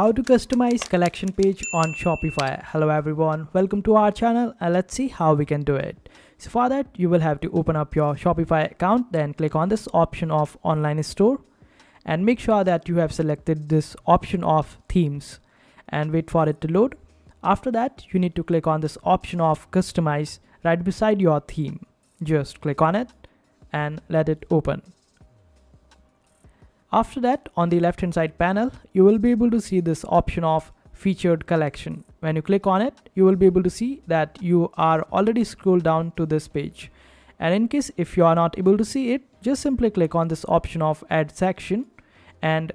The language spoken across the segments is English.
How to customize collection page on Shopify. Hello everyone, welcome to our channel and let's see how we can do it. So for that you will have to open up your Shopify account, then click on this option of online store and make sure that you have selected this option of themes and wait for it to load. After that you need to click on this option of customize right beside your theme. Just click on it and let it open. After that, on the left hand side panel, you will be able to see this option of featured collection. When you click on it, you will be able to see that you are already scrolled down to this page. And in case if you are not able to see it, just simply click on this option of add section and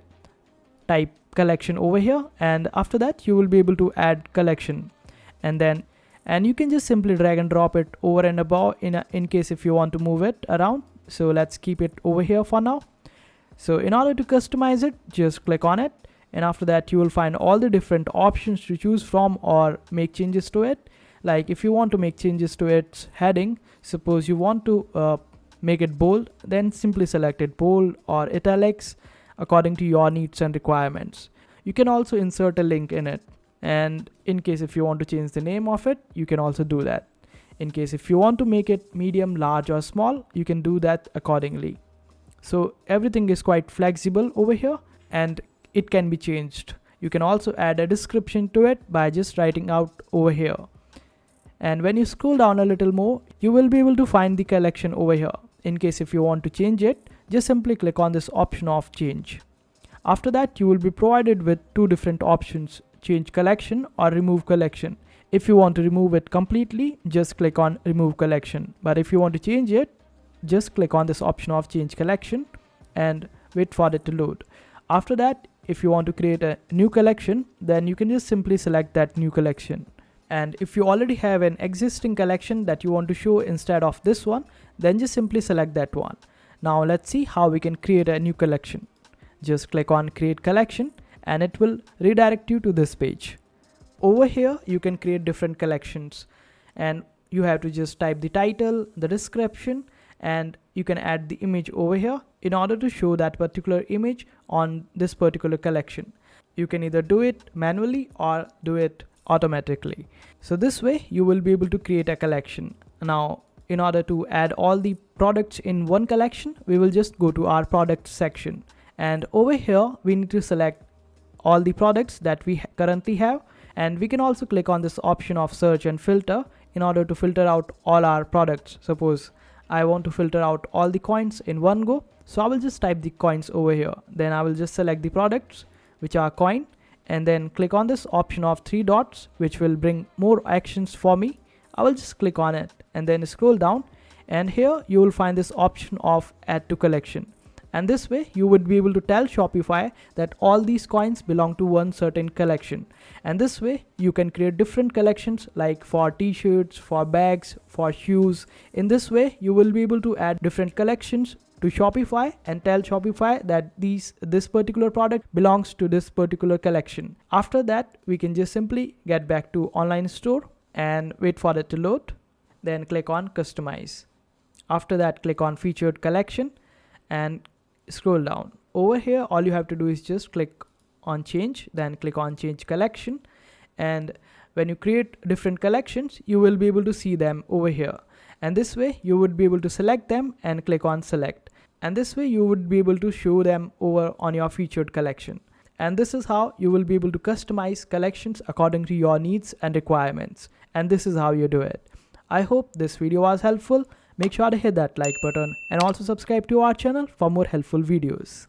type collection over here. And after that, you will be able to add collection. And you can just simply drag and drop it over and above in case if you want to move it around. So let's keep it over here for now. So in order to customize it, just click on it, and after that you will find all the different options to choose from or make changes to it. Like if you want to make changes to its heading, suppose you want to make it bold, then simply select it bold or italics according to your needs and requirements. You can also insert a link in it, and in case if you want to change the name of it, you can also do that. In case if you want to make it medium, large or small, you can do that accordingly. So everything is quite flexible over here and it can be changed. You can also add a description to it by just writing out over here. And when you scroll down a little more, you will be able to find the collection over here. In case if you want to change it, just simply click on this option of change. After that, you will be provided with two different options, change collection or remove collection. If you want to remove it completely, just click on remove collection. But if you want to change it, just click on this option of change collection and wait for it to load. After that, if you want to create a new collection, then you can just simply select that new collection. And if you already have an existing collection that you want to show instead of this one, then just simply select that one. Now let's see how we can create a new collection. Just click on create collection and it will redirect you to this page. Over here, you can create different collections and you have to just type the title, the description, and you can add the image over here in order to show that particular image on this particular collection. You can either do it manually or do it automatically. So this way you will be able to create a collection. Now in order to add all the products in one collection, we will just go to our product section, and over here we need to select all the products that we currently have, and we can also click on this option of search and filter in order to filter out all our products. Suppose I want to filter out all the coins in one go, so I will just type the coins over here. Then I will just select the products which are coin and then click on this option of three dots which will bring more actions for me. I will just click on it and then scroll down, and here you will find this option of add to collection. And this way you would be able to tell Shopify that all these coins belong to one certain collection. And this way you can create different collections like for t-shirts, for bags, for shoes. In this way you will be able to add different collections to Shopify and tell Shopify that this particular product belongs to this particular collection. After that, we can just simply get back to online store and wait for it to load. Then click on customize. After that, click on featured collection and scroll down. Over here all you have to do is just click on change, then click on change collection, and when you create different collections you will be able to see them over here, and this way you would be able to select them and click on select, and this way you would be able to show them over on your featured collection. And this is how you will be able to customize collections according to your needs and requirements, and this is how you do it. I hope this video was helpful. Make sure to hit that like button and also subscribe to our channel for more helpful videos.